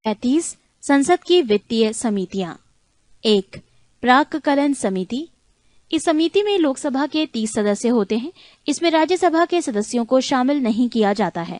35 संसद की वित्तीय समितियां। 1 प्राक्कलन समिति। इस समिति में लोकसभा के 30 सदस्य होते हैं। इसमें राज्यसभा के सदस्यों को शामिल नहीं किया जाता है।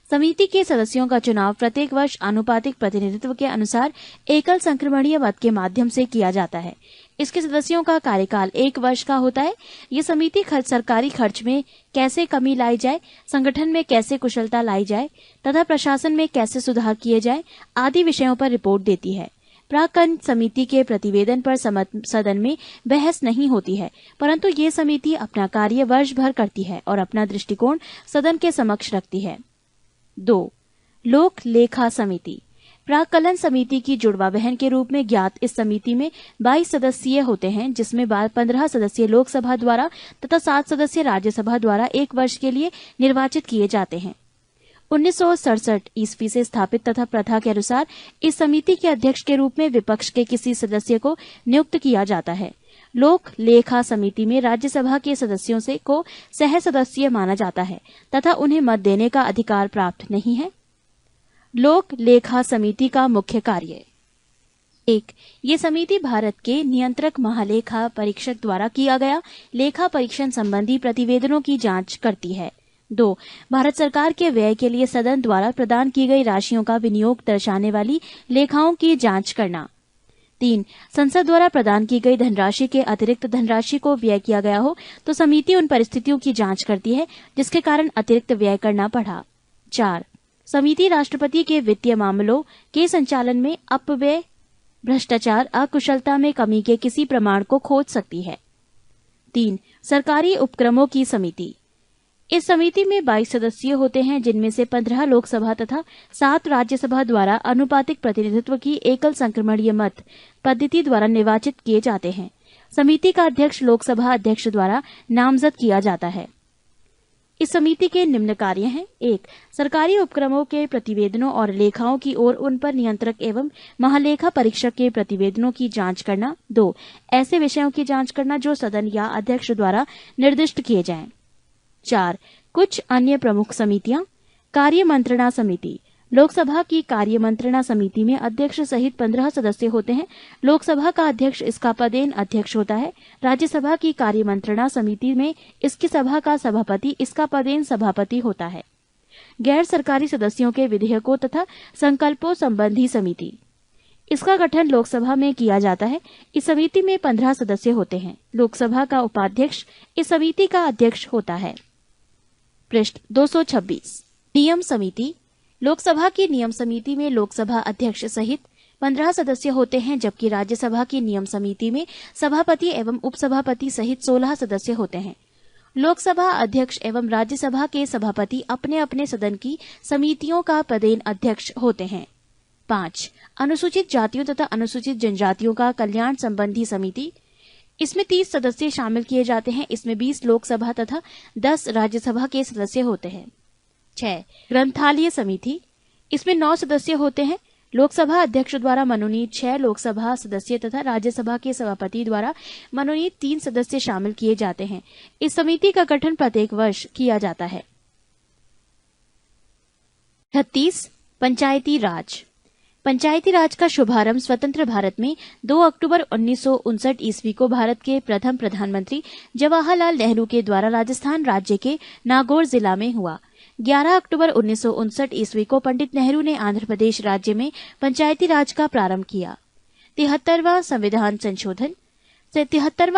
समिति के सदस्यों का चुनाव प्रत्येक वर्ष आनुपातिक प्रतिनिधित्व के अनुसार एकल संक्रमणीय मत के माध्यम से किया जाता है। इसके सदस्यों का कार्यकाल 1 वर्ष का होता है। ये समिति सरकारी खर्च में कैसे कमी लाई जाए, संगठन में कैसे कुशलता लाई जाए तथा प्रशासन में कैसे सुधार किए जाए आदि विषयों पर रिपोर्ट देती है। प्राक्कलन समिति के प्रतिवेदन पर सदन में बहस नहीं होती है, परंतु ये समिति अपना कार्य वर्ष भर करती है और अपना दृष्टिकोण सदन के समक्ष रखती है। 2 लोक लेखा समिति। प्राक्कलन समिति की जुड़वा बहन के रूप में ज्ञात इस समिति में 22 सदस्य होते हैं, जिसमें 15 सदस्य लोकसभा द्वारा तथा 7 सदस्य राज्यसभा द्वारा 1 वर्ष के लिए निर्वाचित किए जाते हैं। 1967 ईस्वी से स्थापित तथा प्रथा के अनुसार इस समिति के अध्यक्ष के रूप में विपक्ष के किसी सदस्य को नियुक्त किया जाता है। लोक लेखा समिति में राज्यसभा के सदस्यों से को सह सदस्य माना जाता है तथा उन्हें मत देने का अधिकार प्राप्त नहीं है। लोक लेखा समिति का मुख्य कार्य। 1 ये समिति भारत के नियंत्रक महालेखा परीक्षक द्वारा किया गया लेखा परीक्षण संबंधी प्रतिवेदनों की जांच करती है। 2 भारत सरकार के व्यय के लिए सदन द्वारा प्रदान की गई राशियों का विनियोग दर्शाने वाली लेखाओं की जांच करना। 3 संसद द्वारा प्रदान की गई धनराशि के अतिरिक्त धनराशि को व्यय किया गया हो तो समिति उन परिस्थितियों की जांच करती है जिसके कारण अतिरिक्त व्यय करना पड़ा। 4 समिति राष्ट्रपति के वित्तीय मामलों के संचालन में अपव्यय, भ्रष्टाचार, अकुशलता में कमी के किसी प्रमाण को खोज सकती है। 3 सरकारी उपक्रमों की समिति। इस समिति में 22 सदस्य होते हैं, जिनमें से 15 लोकसभा तथा 7 राज्यसभा द्वारा अनुपातिक प्रतिनिधित्व की एकल संक्रमणीय मत पद्धति द्वारा निर्वाचित किए जाते हैं। समिति का अध्यक्ष लोकसभा अध्यक्ष द्वारा नामजद किया जाता है। इस समिति के निम्न कार्य हैं। 1 सरकारी उपक्रमों के प्रतिवेदनों और लेखाओं की ओर उन पर नियंत्रक एवं महालेखा परीक्षक के प्रतिवेदनों की जांच करना। 2 ऐसे विषयों की जांच करना जो सदन या अध्यक्ष द्वारा निर्दिष्ट किए जाएं। 4 कुछ अन्य प्रमुख समितियां। कार्य मंत्रणा समिति। लोकसभा की कार्य मंत्रणा समिति में अध्यक्ष सहित 15 सदस्य होते हैं। लोकसभा का अध्यक्ष इसका पदेन अध्यक्ष होता है। राज्यसभा की कार्य मंत्रणा समिति में इसकी सभा का सभापति इसका पदेन सभापति होता है। गैर सरकारी सदस्यों के विधेयकों तथा संकल्पों संबंधी समिति। इसका गठन लोकसभा में किया जाता है। इस समिति में 15 सदस्य होते हैं। लोकसभा का उपाध्यक्ष इस समिति का अध्यक्ष होता है। पृष्ठ 226। नियम समिति। लोकसभा की नियम समिति में लोकसभा अध्यक्ष सहित 15 सदस्य होते हैं, जबकि राज्यसभा की नियम समिति में सभापति एवं उपसभापति सहित 16 सदस्य होते हैं। लोकसभा अध्यक्ष एवं राज्यसभा के सभापति अपने अपने सदन की समितियों का पदेन अध्यक्ष होते हैं। 5 अनुसूचित जातियों तथा अनुसूचित जनजातियों का कल्याण संबंधी समिति। इसमें 30 सदस्य शामिल किए जाते हैं। इसमें 20 लोकसभा तथा 10 राज्यसभा के सदस्य होते हैं। 6 ग्रंथालय समिति। इसमें 9 सदस्य होते हैं। लोकसभा अध्यक्ष द्वारा मनोनीत 6 लोकसभा सदस्य तथा राज्यसभा के सभापति द्वारा मनोनीत 3 सदस्य शामिल किए जाते हैं। इस समिति का गठन प्रत्येक वर्ष किया जाता है। 36 पंचायती राज। पंचायती राज का शुभारंभ स्वतंत्र भारत में 2 अक्टूबर 1959 ईस्वी को भारत के प्रथम प्रधानमंत्री जवाहरलाल नेहरू के द्वारा राजस्थान राज्य के नागौर जिला में हुआ। 11 अक्टूबर 1959 ईस्वी को पंडित नेहरू ने आंध्र प्रदेश राज्य में पंचायती राज का प्रारंभ किया। 73वां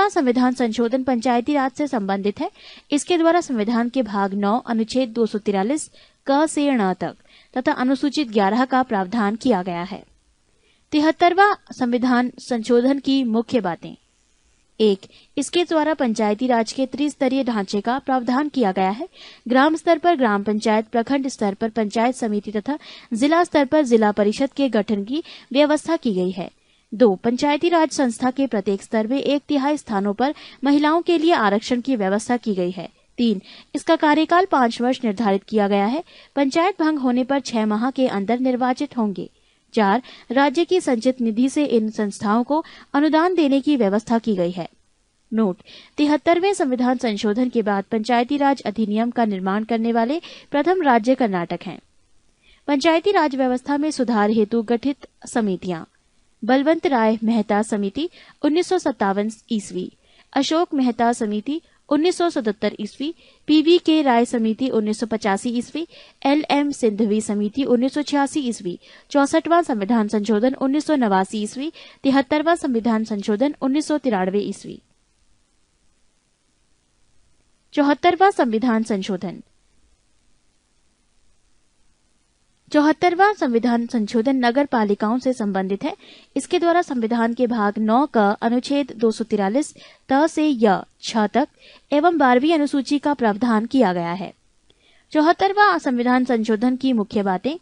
संविधान संशोधन पंचायती राज से संबंधित है। इसके द्वारा संविधान के भाग 9 अनुच्छेद 243 क से ण तक तथा अनुसूचित 11 का प्रावधान किया गया है। 73वां संविधान संशोधन की मुख्य बातें। 1 इसके द्वारा पंचायती राज के त्रिस्तरीय ढांचे का प्रावधान किया गया है। ग्राम स्तर पर ग्राम पंचायत, प्रखंड स्तर पर पंचायत समिति तथा जिला स्तर पर जिला परिषद के गठन की व्यवस्था की गई है। 2 पंचायती राज संस्था के प्रत्येक स्तर में 1/3 स्थानों पर महिलाओं के लिए आरक्षण की व्यवस्था की गई है। 3 इसका कार्यकाल 5 वर्ष निर्धारित किया गया है। पंचायत भंग होने पर 6 माह के अंदर निर्वाचित होंगे। 4 राज्य की संचित निधि से इन संस्थाओं को अनुदान देने की व्यवस्था की गई है। नोट 73वें संविधान संशोधन के बाद पंचायती राज अधिनियम का निर्माण करने वाले प्रथम राज्य कर्नाटक है। पंचायती राज व्यवस्था में सुधार हेतु गठित समितियां: बलवंत राय मेहता समिति 1957 ईस्वी, अशोक मेहता समिति 1977 ईस्वी, पीवी के राय समिति 1985 ईस्वी, एलएम सिंधवी समिति 1986 ईस्वी, 64वां संविधान संशोधन 1989 ईस्वी, 73वां संविधान संशोधन 1993 ईस्वी। 74वां संविधान संशोधन 74वां संविधान संशोधन नगर पालिकाओं से संबंधित है। इसके द्वारा संविधान के भाग 9 का अनुच्छेद 243 त से य 6 तक एवं 12वीं अनुसूची का प्रावधान किया गया है। 74वां संविधान संशोधन की मुख्य बातें: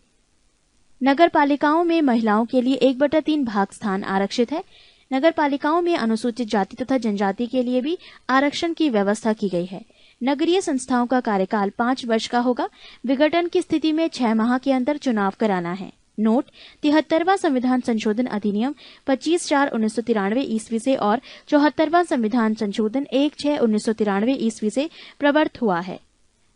नगर पालिकाओं में महिलाओं के लिए 1/3 भाग स्थान आरक्षित है। नगर पालिकाओं में अनुसूचित जाति तथा जनजाति के लिए भी आरक्षण की व्यवस्था की गई है। नगरीय संस्थाओं का कार्यकाल 5 वर्ष का होगा। विघटन की स्थिति में 6 माह के अंदर चुनाव कराना है। नोट: 73वां संविधान संशोधन अधिनियम 25/4/1993 ईस्वी से और 74वां संविधान संशोधन 1/6/1993 ईस्वी से प्रवर्त हुआ है।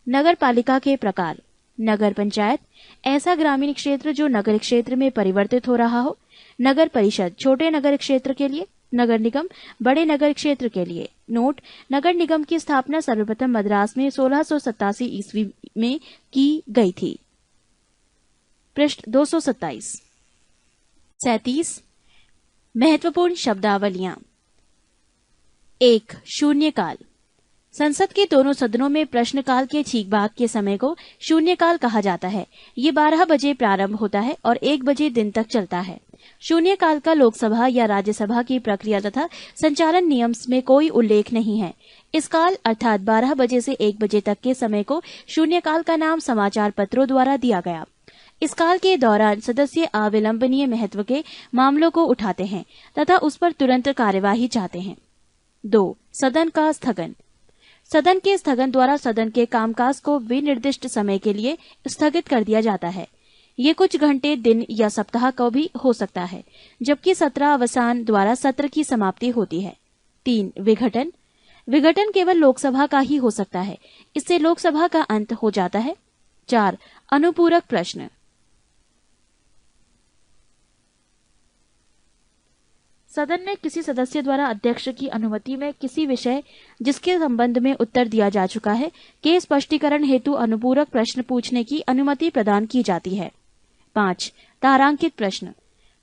नगर पालिका के प्रकार: नगर पंचायत ऐसा ग्रामीण क्षेत्र जो नगर क्षेत्र में परिवर्तित हो रहा हो। नगर परिषद छोटे नगर क्षेत्र के लिए। नगर निगम बड़े नगर क्षेत्र के लिए। नोट: नगर निगम की स्थापना सर्वप्रथम मद्रास में 1687 ईस्वी में की गई थी। पृष्ठ 227। 37 महत्वपूर्ण शब्दावलियां। 1. शून्यकाल। संसद के दोनों सदनों में प्रश्नकाल के ठीक बाद के समय को शून्यकाल कहा जाता है। ये 12 बजे प्रारंभ होता है और 1 बजे दिन तक चलता है। शून्यकाल का लोकसभा या राज्यसभा की प्रक्रिया तथा संचालन नियम में कोई उल्लेख नहीं है। इस काल अर्थात 12 बजे से 1 बजे तक के समय को शून्यकाल का नाम समाचार पत्रों द्वारा दिया गया। इस काल के दौरान सदस्य अविलंबनीय महत्व के मामलों को उठाते हैं तथा उस पर तुरंत कार्यवाही चाहते हैं। 2. सदन का स्थगन। सदन के स्थगन द्वारा सदन के कामकाज को विनिर्दिष्ट समय के लिए स्थगित कर दिया जाता है। ये कुछ घंटे, दिन या सप्ताह का भी हो सकता है, जबकि सत्र अवसान द्वारा सत्र की समाप्ति होती है। 3. विघटन। विघटन केवल लोकसभा का ही हो सकता है। इससे लोकसभा का अंत हो जाता है। 4. अनुपूरक प्रश्न। सदन में किसी सदस्य द्वारा अध्यक्ष की अनुमति में किसी विषय जिसके संबंध में उत्तर दिया जा चुका है के स्पष्टीकरण हेतु अनुपूरक प्रश्न पूछने की अनुमति प्रदान की जाती है। 5. तारांकित प्रश्न।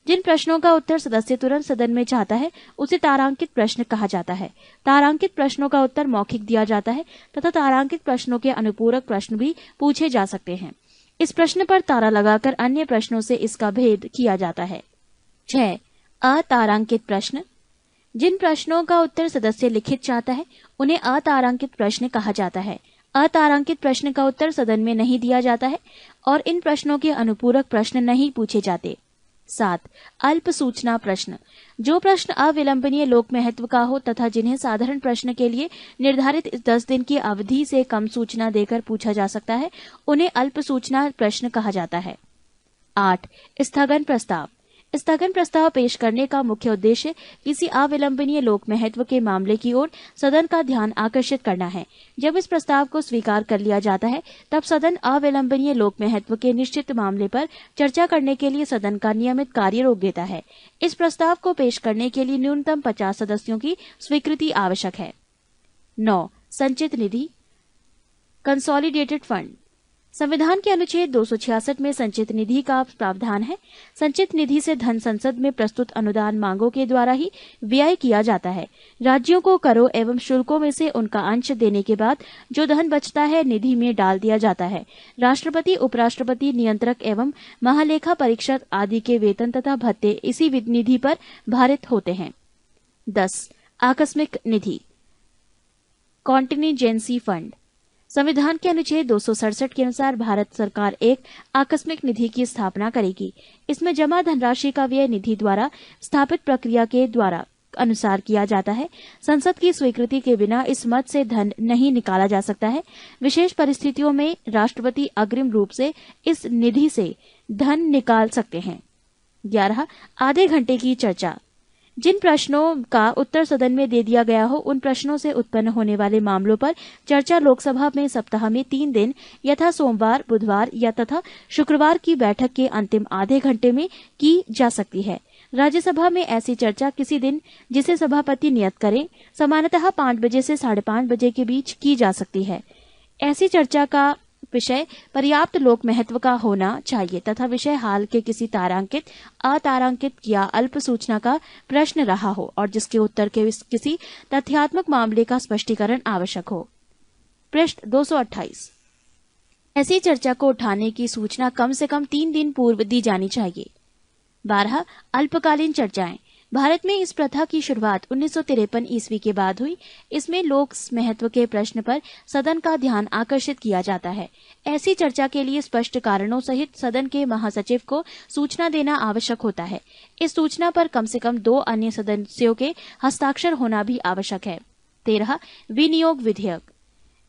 जिन प्रश्नों का उत्तर सदस्य तुरंत सदन में चाहता है उसे तारांकित प्रश्न कहा जाता है। तारांकित प्रश्नों का उत्तर मौखिक दिया जाता है तथा तारांकित प्रश्नों के अनुपूरक प्रश्न भी पूछे जा सकते हैं। इस प्रश्न पर तारा लगाकर अन्य प्रश्नों से इसका भेद किया जाता है। 6. अतारांकित प्रश्न। जिन प्रश्नों का उत्तर सदस्य लिखित चाहता है उन्हें अतारांकित प्रश्न कहा जाता है। अतारांकित प्रश्न का उत्तर सदन में नहीं दिया जाता है और इन प्रश्नों के अनुपूरक प्रश्न नहीं पूछे जाते। 7. अल्प सूचना प्रश्न। जो प्रश्न अविलंबनीय लोक महत्व का हो तथा जिन्हें साधारण प्रश्न के लिए निर्धारित 10 दिन की अवधि से कम सूचना देकर पूछा जा सकता है उन्हें अल्प सूचना प्रश्न कहा जाता है। 8. स्थगन प्रस्ताव। स्थगन प्रस्ताव पेश करने का मुख्य उद्देश्य किसी अविलंबनीय लोक महत्व के मामले की ओर सदन का ध्यान आकर्षित करना है। जब इस प्रस्ताव को स्वीकार कर लिया जाता है तब सदन अविलंबनीय लोक महत्व के निश्चित मामले पर चर्चा करने के लिए सदन का नियमित कार्य रोक देता है। इस प्रस्ताव को पेश करने के लिए न्यूनतम 50 सदस्यों की स्वीकृति आवश्यक है। 9. संचित निधि कंसोलिडेटेड फंड। संविधान के अनुच्छेद 266 में संचित निधि का प्रावधान है। संचित निधि से धन संसद में प्रस्तुत अनुदान मांगों के द्वारा ही व्यय किया जाता है। राज्यों को करों एवं शुल्कों में से उनका अंश देने के बाद जो धन बचता है निधि में डाल दिया जाता है। राष्ट्रपति, उपराष्ट्रपति, नियंत्रक एवं महालेखा परीक्षक आदि के वेतन तथा भत्ते इसी निधि पर भारित होते हैं। 10. आकस्मिक निधि कॉन्टिजेंसी फंड। संविधान के अनुच्छेद 267 के अनुसार भारत सरकार एक आकस्मिक निधि की स्थापना करेगी। इसमें जमा धनराशि का व्यय निधि द्वारा स्थापित प्रक्रिया के द्वारा अनुसार किया जाता है। संसद की स्वीकृति के बिना इस मद से धन नहीं निकाला जा सकता है। विशेष परिस्थितियों में राष्ट्रपति अग्रिम रूप से इस निधि से धन निकाल सकते हैं। 11. आधे घंटे की चर्चा। जिन प्रश्नों का उत्तर सदन में दे दिया गया हो उन प्रश्नों से उत्पन्न होने वाले मामलों पर चर्चा लोकसभा में सप्ताह में 3 दिन यथा सोमवार, बुधवार या तथा शुक्रवार की बैठक के अंतिम आधे घंटे में की जा सकती है। राज्यसभा में ऐसी चर्चा किसी दिन जिसे सभापति नियत करें, सामान्यतः 5 बजे से 5:30 बजे के बीच की जा सकती है। ऐसी चर्चा का विषय पर्याप्त लोक महत्व का होना चाहिए तथा विषय हाल के किसी तारांकित, अतारांकित या अल्प सूचना का प्रश्न रहा हो और जिसके उत्तर के किसी तथ्यात्मक मामले का स्पष्टीकरण आवश्यक हो। पृष्ठ 228। ऐसी चर्चा को उठाने की सूचना कम से कम 3 दिन पूर्व दी जानी चाहिए। 12. अल्पकालीन चर्चाएं। भारत में इस प्रथा की शुरुआत 1953 ईस्वी के बाद हुई। इसमें लोक महत्व के प्रश्न पर सदन का ध्यान आकर्षित किया जाता है। ऐसी चर्चा के लिए स्पष्ट कारणों सहित सदन के महासचिव को सूचना देना आवश्यक होता है। इस सूचना पर कम से कम 2 अन्य सदस्यों के हस्ताक्षर होना भी आवश्यक है। 13. विनियोग विधेयक।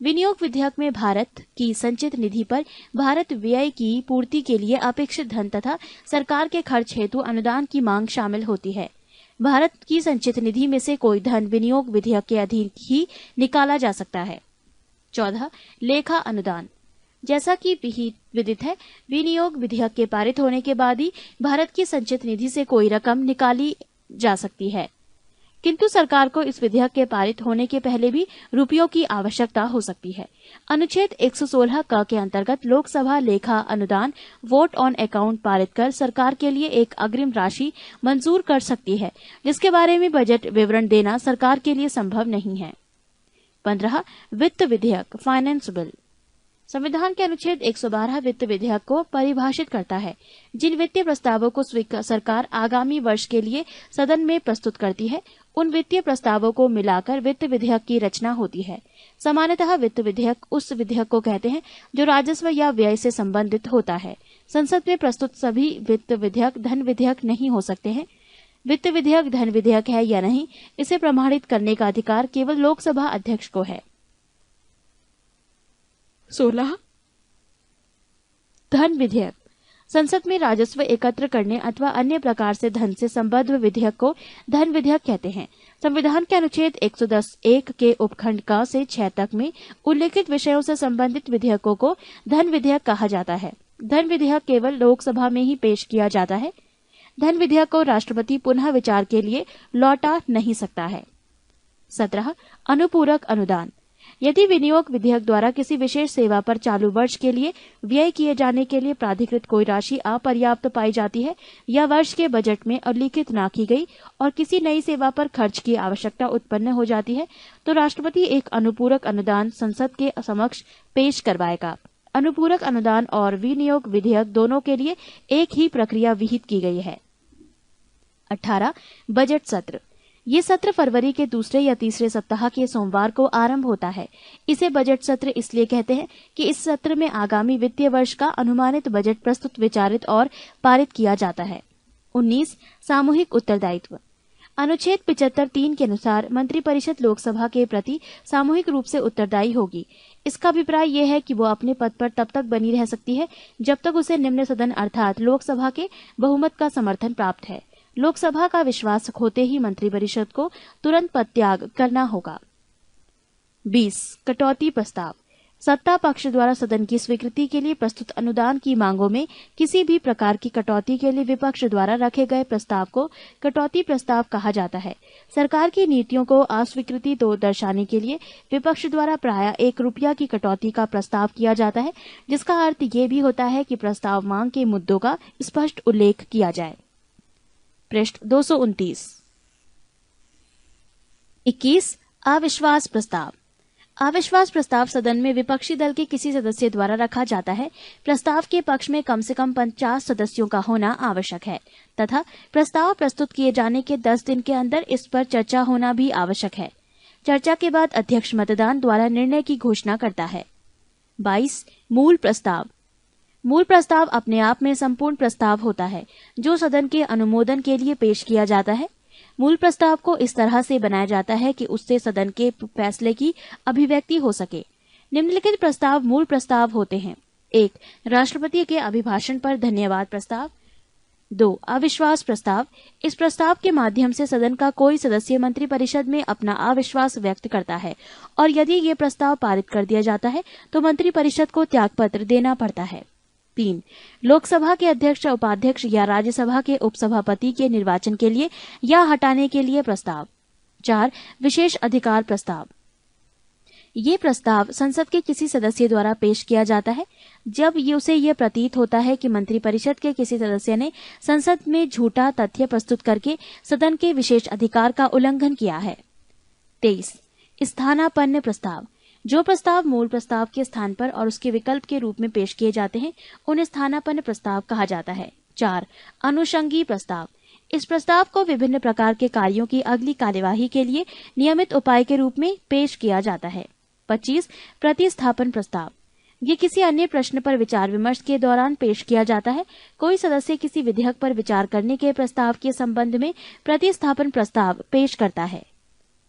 विनियोग विधेयक में भारत की संचित निधि पर भारत व्यय की पूर्ति के लिए अपेक्षित धन तथा सरकार के खर्च हेतु अनुदान की मांग शामिल होती है। भारत की संचित निधि में से कोई धन विनियोग विधेयक के अधीन ही निकाला जा सकता है। 14. लेखा अनुदान। जैसा कि विदित है, विनियोग विधेयक के पारित होने के बाद ही भारत की संचित निधि से कोई रकम निकाली जा सकती है, किंतु सरकार को इस विधेयक के पारित होने के पहले भी रुपयों की आवश्यकता हो सकती है। अनुच्छेद 116 क के अंतर्गत लोकसभा लेखा अनुदान वोट ऑन अकाउंट पारित कर सरकार के लिए एक अग्रिम राशि मंजूर कर सकती है, जिसके बारे में बजट विवरण देना सरकार के लिए संभव नहीं है। 15. वित्त विधेयक फाइनेंस बिल। संविधान के अनुच्छेद 112 वित्त विधेयक को परिभाषित करता है। जिन वित्तीय प्रस्तावों को सरकार आगामी वर्ष के लिए सदन में प्रस्तुत करती है, उन वित्तीय प्रस्तावों को मिलाकर वित्त विधेयक की रचना होती है। सामान्यतः वित्त विधेयक उस विधेयक को कहते हैं जो राजस्व या व्यय से संबंधित होता है। संसद में प्रस्तुत सभी वित्त विधेयक धन विधेयक नहीं हो सकते हैं। वित्त विधेयक धन विधेयक है या नहीं, इसे प्रमाणित करने का अधिकार केवल लोकसभा अध्यक्ष को है। 16. धन विधेयक। संसद में राजस्व एकत्र करने अथवा अन्य प्रकार से धन से संबद्ध विधेयक को धन विधेयक कहते हैं। संविधान के अनुच्छेद 110(1) के उपखंड क से 6 तक में उल्लेखित विषयों से संबंधित विधेयकों को धन विधेयक कहा जाता है। धन विधेयक केवल लोकसभा में ही पेश किया जाता है। धन विधेयक को राष्ट्रपति पुनः विचार के लिए लौटा नहीं सकता है। 17. अनुपूरक अनुदान। यदि विनियोग विधेयक द्वारा किसी विशेष सेवा पर चालू वर्ष के लिए व्यय किए जाने के लिए प्राधिकृत कोई राशि अपर्याप्त पाई जाती है या वर्ष के बजट में उल्लिखित न की गई और किसी नई सेवा पर खर्च की आवश्यकता उत्पन्न हो जाती है, तो राष्ट्रपति एक अनुपूरक अनुदान संसद के समक्ष पेश करवाएगा। अनुपूरक अनुदान और विनियोग विधेयक दोनों के लिए एक ही प्रक्रिया विहित की गई है। 18. बजट सत्र। ये सत्र फरवरी के दूसरे या तीसरे सप्ताह के सोमवार को आरंभ होता है। इसे बजट सत्र इसलिए कहते हैं कि इस सत्र में आगामी वित्तीय वर्ष का अनुमानित बजट प्रस्तुत, विचारित और पारित किया जाता है। 19. सामूहिक उत्तरदायित्व। अनुच्छेद 75(3) के अनुसार मंत्रिपरिषद लोकसभा के प्रति सामूहिक रूप से उत्तरदायी होगी। इसका अभिप्राय यह है कि वो अपने पद पर तब तक बनी रह सकती है जब तक उसे निम्न सदन अर्थात लोकसभा के बहुमत का समर्थन प्राप्त है। लोकसभा का विश्वास खोते ही मंत्रिपरिषद को तुरंत पदत्याग करना होगा। 20. कटौती प्रस्ताव। सत्ता पक्ष द्वारा सदन की स्वीकृति के लिए प्रस्तुत अनुदान की मांगों में किसी भी प्रकार की कटौती के लिए विपक्ष द्वारा रखे गए प्रस्ताव को कटौती प्रस्ताव कहा जाता है। सरकार की नीतियों को अस्वीकृति तो दर्शाने के लिए विपक्ष द्वारा प्रायः ₹1 की कटौती का प्रस्ताव किया जाता है, जिसका अर्थ ये भी होता है कि प्रस्ताव मांग के मुद्दों का स्पष्ट उल्लेख किया जाए। पृष्ठ 229। 21. अविश्वास प्रस्ताव। अविश्वास प्रस्ताव सदन में विपक्षी दल के किसी सदस्य द्वारा रखा जाता है। प्रस्ताव के पक्ष में कम से कम 50 सदस्यों का होना आवश्यक है तथा प्रस्ताव प्रस्तुत किए जाने के 10 दिन के अंदर इस पर चर्चा होना भी आवश्यक है। चर्चा के बाद अध्यक्ष मतदान द्वारा निर्णय की घोषणा करता है। 22. मूल प्रस्ताव। मूल प्रस्ताव अपने आप में संपूर्ण प्रस्ताव होता है जो सदन के अनुमोदन के लिए पेश किया जाता है। मूल प्रस्ताव को इस तरह से बनाया जाता है कि उससे सदन के फैसले की अभिव्यक्ति हो सके। निम्नलिखित प्रस्ताव मूल प्रस्ताव होते हैं। 1. राष्ट्रपति के अभिभाषण पर धन्यवाद प्रस्ताव। 2. अविश्वास प्रस्ताव। इस प्रस्ताव के माध्यम से सदन का कोई सदस्य मंत्रिपरिषद में अपना अविश्वास व्यक्त करता है और यदि ये प्रस्ताव पारित कर दिया जाता है तो मंत्रिपरिषद को त्यागपत्र देना पड़ता है। 3. लोकसभा के अध्यक्ष, उपाध्यक्ष या राज्यसभा के उपसभापति के निर्वाचन के लिए या हटाने के लिए प्रस्ताव। 4. विशेष अधिकार प्रस्ताव। ये प्रस्ताव संसद के किसी सदस्य द्वारा पेश किया जाता है जब उसे ये प्रतीत होता है कि मंत्रिपरिषद के किसी सदस्य ने संसद में झूठा तथ्य प्रस्तुत करके सदन के विशेष अधिकार का उल्लंघन किया है। 23. स्थानापन्न प्रस्ताव। जो प्रस्ताव मूल प्रस्ताव के स्थान पर और उसके विकल्प के रूप में पेश किए जाते हैं उन्हें स्थानापन्न प्रस्ताव कहा जाता है। 4. अनुषंगी प्रस्ताव। इस प्रस्ताव को विभिन्न प्रकार के कार्यों की अगली कार्यवाही के लिए नियमित उपाय के रूप में पेश किया जाता है। 25. प्रतिस्थापन प्रस्ताव। ये किसी अन्य प्रश्न पर विचार विमर्श के दौरान पेश किया जाता है। कोई सदस्य किसी विधेयक पर विचार करने के प्रस्ताव के संबंध में प्रतिस्थापन प्रस्ताव पेश करता है।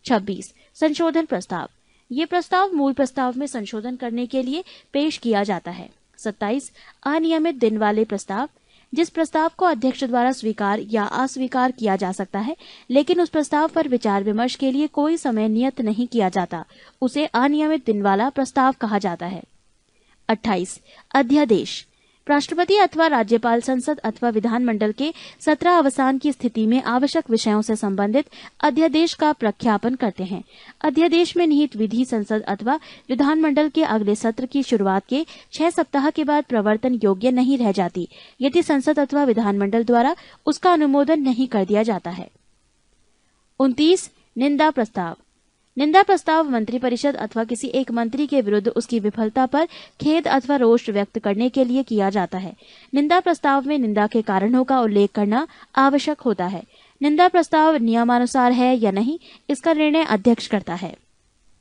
26. संशोधन प्रस्ताव। ये प्रस्ताव मूल प्रस्ताव में संशोधन करने के लिए पेश किया जाता है। 27. अनियमित दिन वाले प्रस्ताव। जिस प्रस्ताव को अध्यक्ष द्वारा स्वीकार या अस्वीकार किया जा सकता है लेकिन उस प्रस्ताव पर विचार विमर्श के लिए कोई समय नियत नहीं किया जाता, उसे अनियमित दिन वाला प्रस्ताव कहा जाता है। 28. अध्यादेश। राष्ट्रपति अथवा राज्यपाल संसद अथवा विधानमंडल के सत्र अवसान की स्थिति में आवश्यक विषयों से संबंधित अध्यादेश का प्रख्यापन करते हैं। अध्यादेश में निहित विधि संसद अथवा विधानमंडल के अगले सत्र की शुरुआत के 6 सप्ताह के बाद प्रवर्तन योग्य नहीं रह जाती यदि संसद अथवा विधानमंडल द्वारा उसका अनुमोदन नहीं कर दिया जाता है। 29. निंदा प्रस्ताव। निंदा प्रस्ताव मंत्रिपरिषद अथवा किसी एक मंत्री के विरुद्ध उसकी विफलता पर खेद अथवा रोष व्यक्त करने के लिए किया जाता है। निंदा प्रस्ताव में निंदा के कारणों का उल्लेख करना आवश्यक होता है। निंदा प्रस्ताव नियमानुसार है या नहीं इसका निर्णय अध्यक्ष करता है।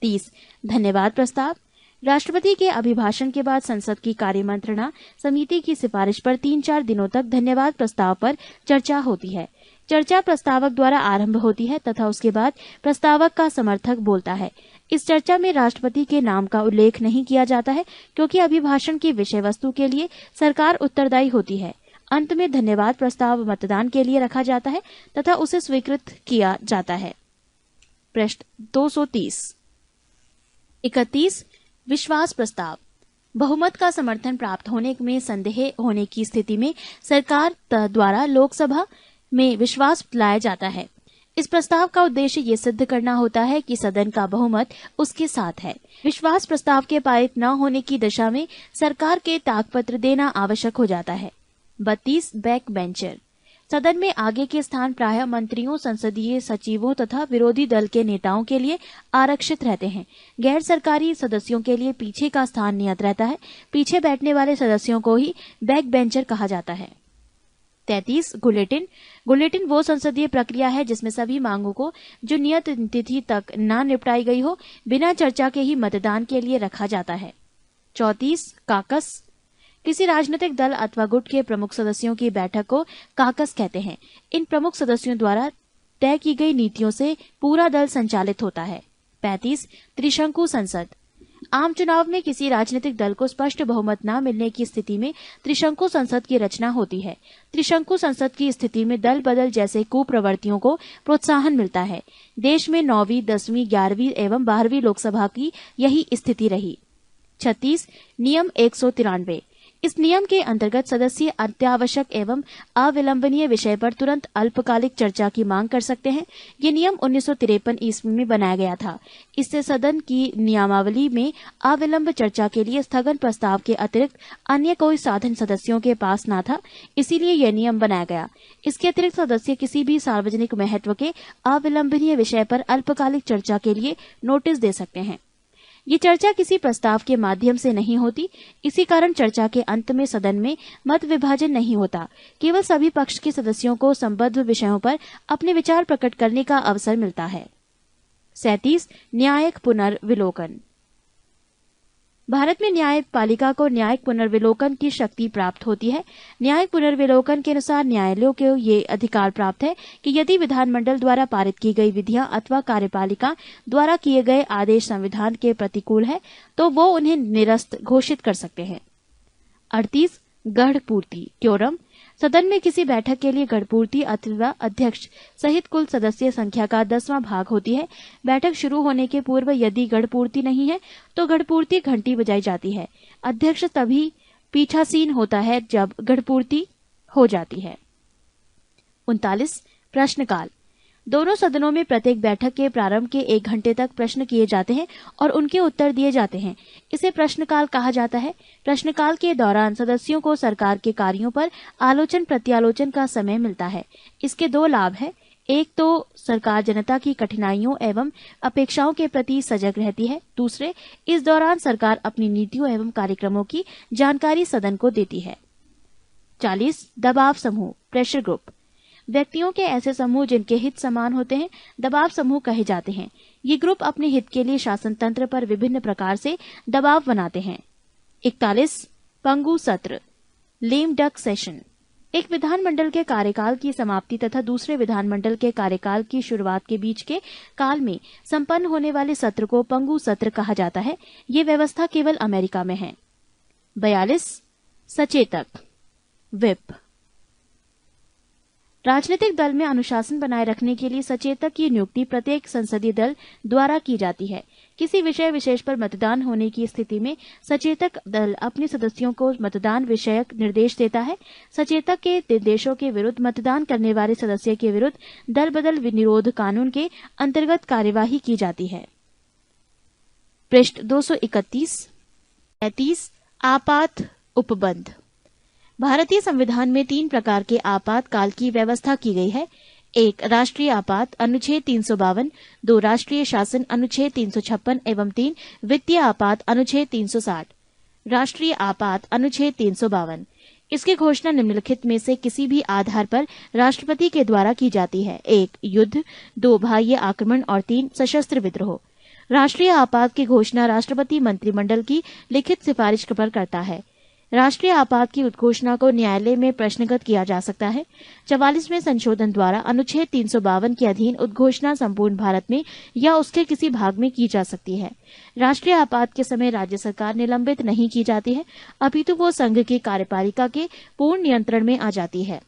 30. धन्यवाद प्रस्ताव। राष्ट्रपति के अभिभाषण के बाद संसद की कार्यमंत्रणा समिति की सिफारिश पर 3-4 दिनों तक धन्यवाद प्रस्ताव पर चर्चा होती है। चर्चा प्रस्तावक द्वारा आरंभ होती है तथा उसके बाद प्रस्तावक का समर्थक बोलता है। इस चर्चा में राष्ट्रपति के नाम का उल्लेख नहीं किया जाता है क्योंकि अभिभाषण की विषय वस्तु के लिए सरकार उत्तरदायी होती है। अंत में धन्यवाद प्रस्ताव मतदान के लिए रखा जाता है तथा उसे स्वीकृत किया जाता है। पृष्ठ 230। 31. विश्वास प्रस्ताव। बहुमत का समर्थन प्राप्त होने में संदेह होने की स्थिति में सरकार द्वारा लोकसभा में विश्वास लाया जाता है। इस प्रस्ताव का उद्देश्य ये सिद्ध करना होता है कि सदन का बहुमत उसके साथ है। विश्वास प्रस्ताव के पारित न होने की दशा में सरकार के त्यागपत्र देना आवश्यक हो जाता है। 32. Back bencher. सदन में आगे के स्थान प्रायः मंत्रियों, संसदीय सचिवों तथा विरोधी दल के नेताओं के लिए आरक्षित रहते हैं। गैर सरकारी सदस्यों के लिए पीछे का स्थान नियत रहता है। पीछे बैठने वाले सदस्यों को ही बैक बेंचर कहा जाता है। 33. बुलेटिन। बुलेटिन वो संसदीय प्रक्रिया है जिसमें सभी मांगों को जो नियत तिथि तक न निपटाई गई हो बिना चर्चा के ही मतदान के लिए रखा जाता है। 34. काकस। किसी राजनीतिक दल अथवा गुट के प्रमुख सदस्यों की बैठक को काकस कहते हैं। इन प्रमुख सदस्यों द्वारा तय की गई नीतियों से पूरा दल संचालित होता है। 35. त्रिशंकु संसद। आम चुनाव में किसी राजनीतिक दल को स्पष्ट बहुमत न मिलने की स्थिति में त्रिशंकु संसद की रचना होती है। त्रिशंकु संसद की स्थिति में दल बदल जैसे कुप्रवृत्तियों को प्रोत्साहन मिलता है। देश में 9वीं, 10वीं, 11वीं एवं 12वीं लोकसभा की यही स्थिति रही। 36. नियम 193। इस नियम के अंतर्गत सदस्य अत्यावश्यक एवं अविलंबनीय विषय पर तुरंत अल्पकालिक चर्चा की मांग कर सकते हैं। ये नियम 1953 ईस्वी में बनाया गया था। इससे सदन की नियमावली में अविलंब चर्चा के लिए स्थगन प्रस्ताव के अतिरिक्त अन्य कोई साधन सदस्यों के पास न था, इसीलिए यह नियम बनाया गया। इसके अतिरिक्त सदस्य किसी भी सार्वजनिक महत्व के अविलंबनीय विषय पर अल्पकालिक चर्चा के लिए नोटिस दे सकते हैं। ये चर्चा किसी प्रस्ताव के माध्यम से नहीं होती। इसी कारण चर्चा के अंत में सदन में मत विभाजन नहीं होता। केवल सभी पक्ष के सदस्यों को संबद्ध विषयों पर अपने विचार प्रकट करने का अवसर मिलता है। 37. न्यायिक पुनर्विलोकन। भारत में न्यायपालिका को न्यायिक पुनर्विलोकन की शक्ति प्राप्त होती है। न्यायिक पुनर्विलोकन के अनुसार न्यायालयों को ये अधिकार प्राप्त है कि यदि विधानमंडल द्वारा पारित की गई विधियां अथवा कार्यपालिका द्वारा किए गए आदेश संविधान के प्रतिकूल है तो वो उन्हें निरस्त घोषित कर सकते हैं। 38. गढ़ पूर्ति क्योरम। सदन में किसी बैठक के लिए गढ़पूर्ति अथवा अध्यक्ष सहित कुल सदस्य संख्या का 10वां भाग होती है। बैठक शुरू होने के पूर्व यदि गढ़पूर्ति नहीं है तो गढ़पूर्ति घंटी बजाई जाती है। अध्यक्ष तभी पीठासीन होता है जब गढ़पूर्ति हो जाती है। 39 प्रश्नकाल। दोनों सदनों में प्रत्येक बैठक के प्रारंभ के 1 घंटे तक प्रश्न किए जाते हैं और उनके उत्तर दिए जाते हैं। इसे प्रश्नकाल कहा जाता है। प्रश्नकाल के दौरान सदस्यों को सरकार के कार्यों पर आलोचन प्रत्यालोचन का समय मिलता है। इसके 2 लाभ हैं। एक तो सरकार जनता की कठिनाइयों एवं अपेक्षाओं के प्रति सजग रहती है। दूसरे, इस दौरान सरकार अपनी नीतियों एवं कार्यक्रमों की जानकारी सदन को देती है। 40 दबाव समूह प्रेशर ग्रुप। व्यक्तियों के ऐसे समूह जिनके हित समान होते हैं दबाव समूह कहे जाते हैं। ये ग्रुप अपने हित के लिए शासन तंत्र पर विभिन्न प्रकार से दबाव बनाते हैं। 41 पंगु सत्र लेम डक सेशन। एक विधानमंडल के कार्यकाल की समाप्ति तथा दूसरे विधानमंडल के कार्यकाल की शुरुआत के बीच के काल में संपन्न होने वाले सत्र को पंगु सत्र कहा जाता है। ये व्यवस्था केवल अमेरिका में है। 42 सचेतक विप। राजनीतिक दल में अनुशासन बनाए रखने के लिए सचेतक की नियुक्ति प्रत्येक संसदीय दल द्वारा की जाती है। किसी विषय विशेष पर मतदान होने की स्थिति में सचेतक दल अपने सदस्यों को मतदान विषयक निर्देश देता है। सचेतक के निर्देशों के विरुद्ध मतदान करने वाले सदस्य के विरुद्ध दल बदल विनिरोध कानून के अंतर्गत कार्यवाही की जाती है। पृष्ठ 231। 35 आपात उपबंध। भारतीय संविधान में 3 प्रकार के आपातकाल की व्यवस्था की गई है। 1 राष्ट्रीय आपात अनुच्छेद 352, 2 राष्ट्रीय शासन अनुच्छेद 356 एवं 3 वित्तीय आपात अनुच्छेद 360। राष्ट्रीय आपात अनुच्छेद 352। इसकी घोषणा निम्नलिखित में से किसी भी आधार पर राष्ट्रपति के द्वारा की जाती है। 1 युद्ध, 2 बाह्य आक्रमण और 3 सशस्त्र विद्रोह। राष्ट्रीय आपात की घोषणा राष्ट्रपति मंत्रिमंडल की लिखित सिफारिश पर करता है। राष्ट्रीय आपात की उद्घोषणा को न्यायालय में प्रश्नगत किया जा सकता है। 44वें संशोधन द्वारा अनुच्छेद 352 के अधीन उद्घोषणा संपूर्ण भारत में या उसके किसी भाग में की जा सकती है। राष्ट्रीय आपात के समय राज्य सरकार निलंबित नहीं की जाती है, अपितु वो संघ की कार्यपालिका के पूर्ण नियंत्रण में आ जाती है।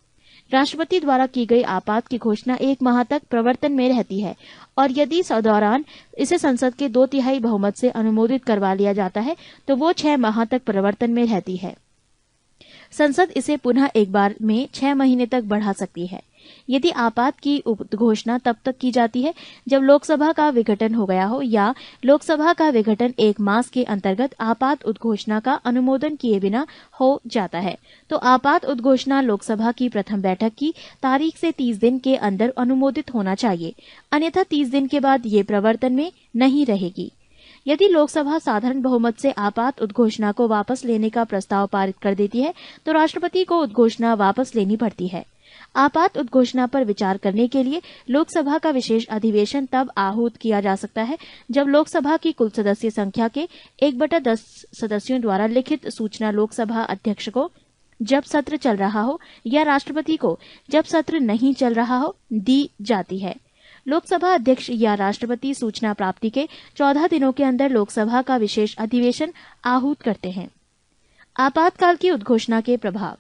राष्ट्रपति द्वारा की गई आपात की घोषणा 1 माह तक प्रवर्तन में रहती है और यदि इस दौरान इसे संसद के 2/3 बहुमत से अनुमोदित करवा लिया जाता है तो वो 6 माह तक प्रवर्तन में रहती है। संसद इसे पुनः एक बार में 6 महीने तक बढ़ा सकती है। यदि आपात की घोषणा तब तक की जाती है जब लोकसभा का विघटन हो गया हो या लोकसभा का विघटन 1 मास के अंतर्गत आपात उद्घोषणा का अनुमोदन किए बिना हो जाता है, तो आपात उद्घोषणा लोकसभा की प्रथम बैठक की तारीख से 30 दिन के अंदर अनुमोदित होना चाहिए, अन्यथा 30 दिन के बाद ये प्रवर्तन में नहीं रहेगी। यदि लोकसभा साधारण बहुमत से आपात उद्घोषणा को वापस लेने का प्रस्ताव पारित कर देती है तो राष्ट्रपति को उद्घोषणा वापस लेनी पड़ती है। आपात उद्घोषणा पर विचार करने के लिए लोकसभा का विशेष अधिवेशन तब आहूत किया जा सकता है जब लोकसभा की कुल सदस्य संख्या के 1/10 सदस्यों द्वारा लिखित सूचना लोकसभा अध्यक्ष को जब सत्र चल रहा हो या राष्ट्रपति को जब सत्र नहीं चल रहा हो दी जाती है। लोकसभा अध्यक्ष या राष्ट्रपति सूचना प्राप्ति के 14 दिनों के अंदर लोकसभा का विशेष अधिवेशन आहूत करते हैं। आपातकाल की उद्घोषणा के प्रभाव।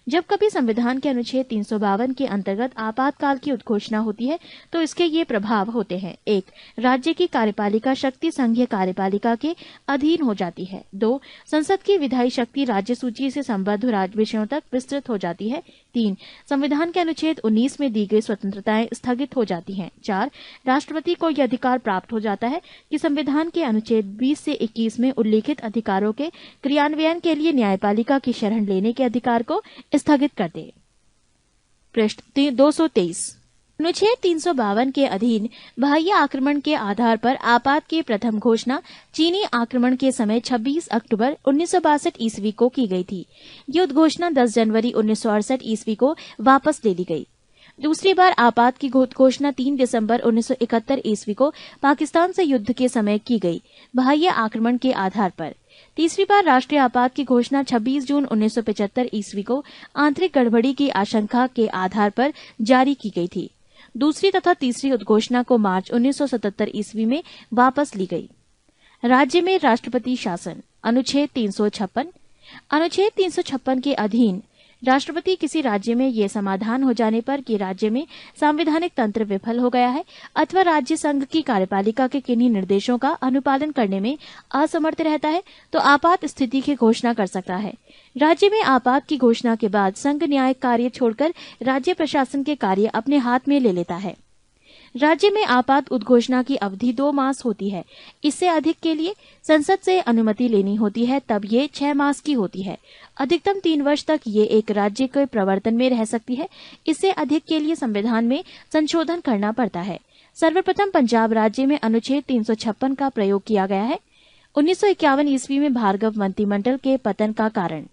जब कभी संविधान के अनुच्छेद 352 के अंतर्गत आपातकाल की उद्घोषणा होती है तो इसके ये प्रभाव होते हैं। 1 राज्य की कार्यपालिका शक्ति संघीय कार्यपालिका के अधीन हो जाती है। 2 संसद की विधायी शक्ति राज्य सूची से संबद्ध राज्य विषयों तक विस्तृत हो जाती है। 3 संविधान के अनुच्छेद 19 में दी गई स्वतंत्रताएं स्थगित हो जाती हैं। 4 राष्ट्रपति को यह अधिकार प्राप्त हो जाता है कि संविधान के अनुच्छेद 20 से 21 में उल्लिखित अधिकारों के क्रियान्वयन के लिए न्यायपालिका की शरण लेने के अधिकार को स्थगित कर दे। पृष्ठ 223। अनुच्छेद 352 के अधीन बाह्य आक्रमण के आधार पर आपात की प्रथम घोषणा चीनी आक्रमण के समय 26 अक्टूबर 1962 ईस्वी को की गई थी। ये उद्घोषणा 10 जनवरी 1968 ईस्वी को वापस ले ली गई। दूसरी बार आपात की घोषणा 3 दिसंबर 1971 ईस्वी को पाकिस्तान से युद्ध के समय की गई, बाह्य आक्रमण के आधार पर। तीसरी बार राष्ट्रीय आपात की घोषणा 26 जून 1975 ईस्वी को आंतरिक गड़बड़ी की आशंका के आधार पर जारी की गई थी। दूसरी तथा तीसरी उद्घोषणा को मार्च 1977 ईस्वी में वापस ली गई। राज्य में राष्ट्रपति शासन। अनुच्छेद 356 के अधीन राष्ट्रपति किसी राज्य में ये समाधान हो जाने पर कि राज्य में संवैधानिक तंत्र विफल हो गया है अथवा राज्य संघ की कार्यपालिका के किन्हीं निर्देशों का अनुपालन करने में असमर्थ रहता है तो आपात स्थिति की घोषणा कर सकता है। राज्य में आपात की घोषणा के बाद संघ न्यायिक कार्य छोड़कर राज्य प्रशासन के कार्य अपने हाथ में ले लेता है। राज्य में आपात उद्घोषणा की अवधि 2 मास होती है। इससे अधिक के लिए संसद से अनुमति लेनी होती है, तब ये 6 मास की होती है। अधिकतम 3 वर्ष तक ये एक राज्य के प्रवर्तन में रह सकती है। इससे अधिक के लिए संविधान में संशोधन करना पड़ता है। सर्वप्रथम पंजाब राज्य में अनुच्छेद 356 का प्रयोग किया गया है। 1951 ईस्वी में भार्गव मंत्रिमंडल के पतन का कारण।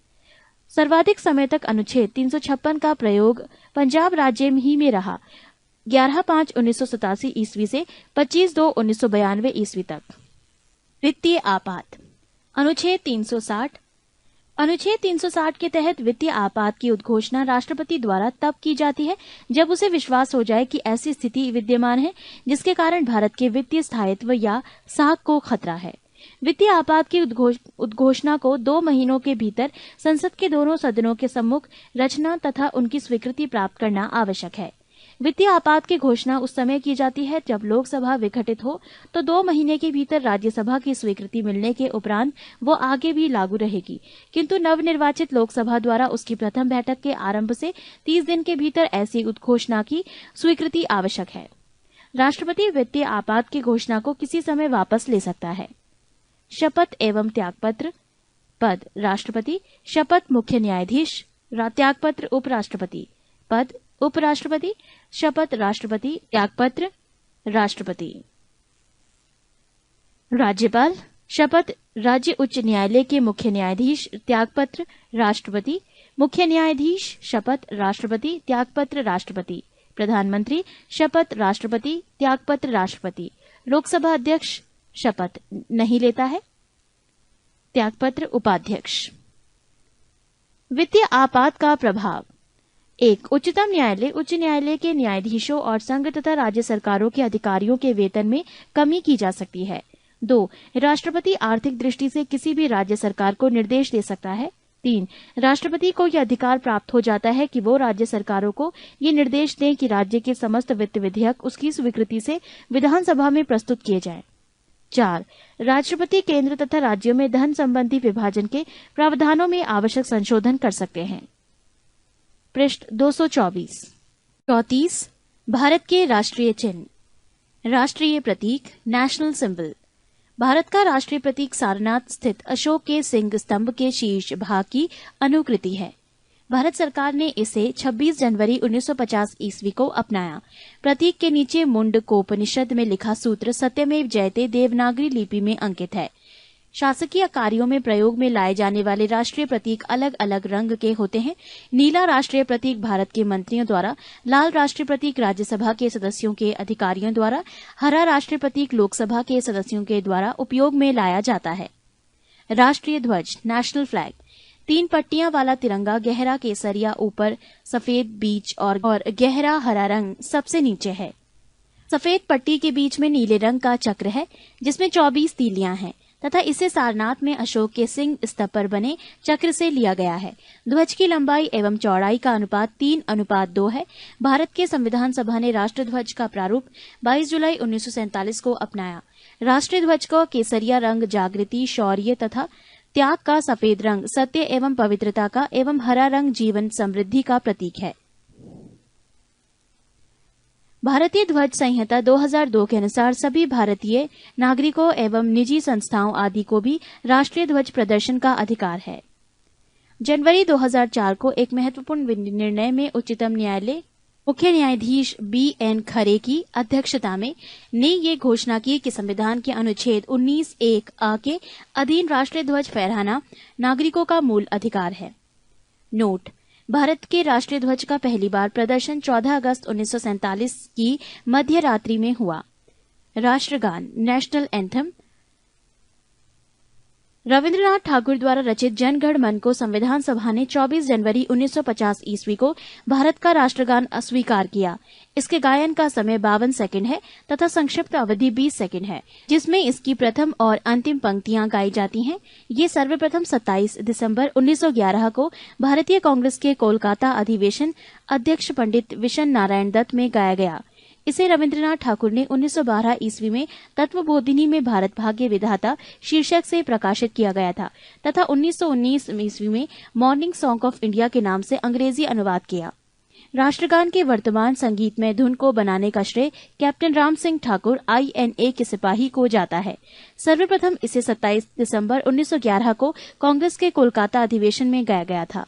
सर्वाधिक समय तक अनुच्छेद 356 का प्रयोग पंजाब राज्य ही में रहा, 11/5/1987 ईस्वी से 25/2/1992 ईस्वी तक। वित्तीय आपात। अनुच्छेद 360 के तहत वित्तीय आपात की उद्घोषणा राष्ट्रपति द्वारा तब की जाती है जब उसे विश्वास हो जाए कि ऐसी स्थिति विद्यमान है जिसके कारण भारत के वित्तीय स्थायित्व या साख को खतरा है। वित्तीय आपात की उद्घोषणा को 2 महीनों के भीतर संसद के दोनों सदनों के सम्मुख रचना तथा उनकी स्वीकृति प्राप्त करना आवश्यक है। वित्तीय आपात की घोषणा उस समय की जाती है जब लोकसभा विघटित हो तो 2 महीने के भीतर राज्यसभा की स्वीकृति मिलने के उपरांत वो आगे भी लागू रहेगी, किंतु नवनिर्वाचित लोकसभा द्वारा उसकी प्रथम बैठक के आरंभ से 30 दिन के भीतर ऐसी उद्घोषणा की स्वीकृति आवश्यक है। राष्ट्रपति वित्तीय आपात की घोषणा को किसी समय वापस ले सकता है। शपथ एवं त्यागपत्र। पद राष्ट्रपति, शपथ मुख्य न्यायाधीश, त्यागपत्र उपराष्ट्रपति। पद उपराष्ट्रपति, शपथ राष्ट्रपति, त्यागपत्र राष्ट्रपति। राज्यपाल, शपथ राज्य उच्च न्यायालय के मुख्य न्यायाधीश, त्यागपत्र राष्ट्रपति। मुख्य न्यायाधीश, शपथ राष्ट्रपति, त्यागपत्र राष्ट्रपति। प्रधानमंत्री, शपथ राष्ट्रपति, त्यागपत्र राष्ट्रपति। लोकसभा अध्यक्ष शपथ नहीं लेता है, त्यागपत्र उपाध्यक्ष। वित्तीय आपात का प्रभाव। 1. उच्चतम न्यायालय उच्च न्यायालय के न्यायाधीशों और संघ तथा राज्य सरकारों के अधिकारियों के वेतन में कमी की जा सकती है। 2. राष्ट्रपति आर्थिक दृष्टि से किसी भी राज्य सरकार को निर्देश दे सकता है। 3. राष्ट्रपति को यह अधिकार प्राप्त हो जाता है कि वो राज्य सरकारों को ये निर्देश दें कि राज्य के समस्त वित्त विधेयक उसकी स्वीकृति से विधानसभा में प्रस्तुत किए जाएं। 4. राष्ट्रपति केंद्र तथा राज्यों में धन संबंधी विभाजन के प्रावधानों में आवश्यक संशोधन कर सकते हैं। पृष्ठ 224। 34. भारत के राष्ट्रीय चिन्ह। राष्ट्रीय प्रतीक, नेशनल सिंबल। भारत का राष्ट्रीय प्रतीक सारनाथ स्थित अशोक के सिंह स्तंभ के शीर्ष भाग की अनुकृति है। भारत सरकार ने इसे 26 जनवरी 1950 ईस्वी को अपनाया। प्रतीक के नीचे मुंडकोपनिषद में लिखा सूत्र सत्यमेव जयते देवनागरी लिपि में अंकित है। शासकीय कार्यों में प्रयोग में लाए जाने वाले राष्ट्रीय प्रतीक अलग अलग रंग के होते हैं। नीला राष्ट्रीय प्रतीक भारत के मंत्रियों द्वारा, लाल राष्ट्रीय प्रतीक राज्यसभा के सदस्यों के अधिकारियों द्वारा, हरा राष्ट्रीय प्रतीक लोकसभा के सदस्यों के द्वारा उपयोग में लाया जाता है। राष्ट्रीय ध्वज, नेशनल फ्लैग। 3 पट्टियां वाला तिरंगा, गहरा केसरिया ऊपर, सफेद बीच और गहरा हरा रंग सबसे नीचे है। सफेद पट्टी के बीच में नीले रंग का चक्र है जिसमें 24 तीलियां हैं तथा इसे सारनाथ में अशोक के सिंह स्तंभ पर बने चक्र से लिया गया है। ध्वज की लंबाई एवं चौड़ाई का अनुपात 3:2 है। भारत के संविधान सभा ने राष्ट्रध्वज का प्रारूप 22 जुलाई 1947 को अपनाया। राष्ट्रीय ध्वज का केसरिया रंग जागृति, शौर्य तथा त्याग का, सफेद रंग सत्य एवं पवित्रता का एवं हरा रंग जीवन समृद्धि का प्रतीक है। भारतीय ध्वज संहिता 2002 के अनुसार सभी भारतीय नागरिकों एवं निजी संस्थाओं आदि को भी राष्ट्रीय ध्वज प्रदर्शन का अधिकार है। जनवरी 2004 को एक महत्वपूर्ण निर्णय में उच्चतम न्यायालय मुख्य न्यायाधीश BN खरे की अध्यक्षता में ने ये घोषणा की कि संविधान के अनुच्छेद 19(1)(a) के अधीन राष्ट्रीय ध्वज फहराना नागरिकों का मूल अधिकार है। नोट: भारत के राष्ट्रीय ध्वज का पहली बार प्रदर्शन 14 अगस्त 1947 की मध्य रात्रि में हुआ। राष्ट्रगान, नेशनल एंथम। रविंद्रनाथ ठाकुर द्वारा रचित जन गण मन को संविधान सभा ने 24 जनवरी 1950 ईस्वी को भारत का राष्ट्रगान अस्वीकार किया। इसके गायन का समय 52 सेकंड है तथा संक्षिप्त अवधि 20 सेकंड है, जिसमें इसकी प्रथम और अंतिम पंक्तियां गाई जाती हैं। ये सर्वप्रथम 27 दिसंबर 1911 को भारतीय कांग्रेस के कोलकाता अधिवेशन अध्यक्ष पंडित विशन नारायण दत्त में गाया गया। इसे रविंद्रनाथ ठाकुर ने 1912 ईस्वी में तत्वबोधिनी में भारत भाग्य विधाता शीर्षक से प्रकाशित किया गया था तथा 1919 ईस्वी में मॉर्निंग सॉन्ग ऑफ इंडिया के नाम से अंग्रेजी अनुवाद किया। राष्ट्रगान के वर्तमान संगीतमय धुन को बनाने का श्रेय कैप्टन राम सिंह ठाकुर INA के सिपाही को जाता है। सर्वप्रथम इसे 27 दिसंबर 1911 को कांग्रेस के कोलकाता अधिवेशन में गाया गया था।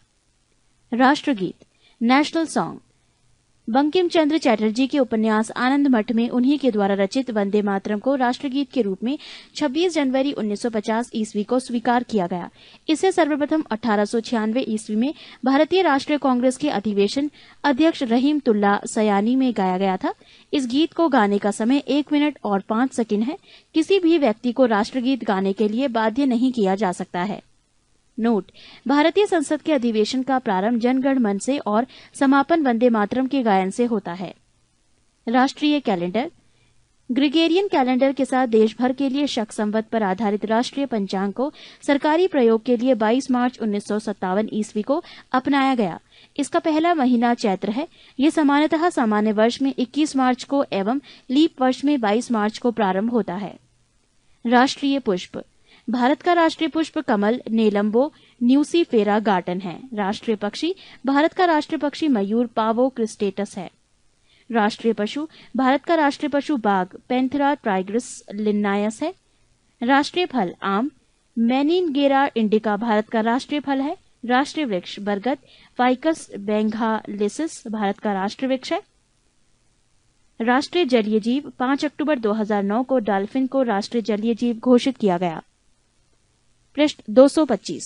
राष्ट्रगीत नेशनल सॉन्ग बंकिम चंद्र चटर्जी के उपन्यास आनंद मठ में उन्हीं के द्वारा रचित वंदे मातरम को राष्ट्रगीत के रूप में 26 जनवरी 1950 ईस्वी को स्वीकार किया गया। इसे सर्वप्रथम 1896 ईस्वी में भारतीय राष्ट्रीय कांग्रेस के अधिवेशन अध्यक्ष रहीमतुल्ला सयानी में गाया गया था। इस गीत को गाने का समय 1 मिनट और 5 सेकंड है। किसी भी व्यक्ति को राष्ट्रगीत गाने के लिए बाध्य नहीं किया जा सकता है। नोट: भारतीय संसद के अधिवेशन का प्रारंभ जन गण मन से और समापन वंदे मातरम के गायन से होता है। राष्ट्रीय कैलेंडर ग्रिगोरियन कैलेंडर के साथ देश भर के लिए शक संवत पर आधारित राष्ट्रीय पंचांग को सरकारी प्रयोग के लिए 22 मार्च 1957 ईस्वी को अपनाया गया। इसका पहला महीना चैत्र है। ये सामान्यतः सामान्य वर्ष में 21 मार्च को एवं लीप वर्ष में 22 मार्च को प्रारंभ होता है। राष्ट्रीय पुष्प भारत का राष्ट्रीय पुष्प कमल नेलम्बो न्यूसीफेरा गार्टन है। राष्ट्रीय पक्षी भारत का राष्ट्रीय पक्षी मयूर पावो क्रिस्टेटस है। राष्ट्रीय पशु भारत का राष्ट्रीय पशु बाघ पैंथेरा टाइग्रिस लिन्नायस है। राष्ट्रीय फल आम मैनिनगेरा इंडिका भारत का राष्ट्रीय फल है। राष्ट्रीय वृक्ष बरगद फाइकस बेंगालिसिस भारत का राष्ट्रीय वृक्ष है। राष्ट्रीय जलीय जीव 5 अक्टूबर 2009 को डॉल्फिन को राष्ट्रीय जलीय जीव घोषित किया गया। पृष्ठ 225।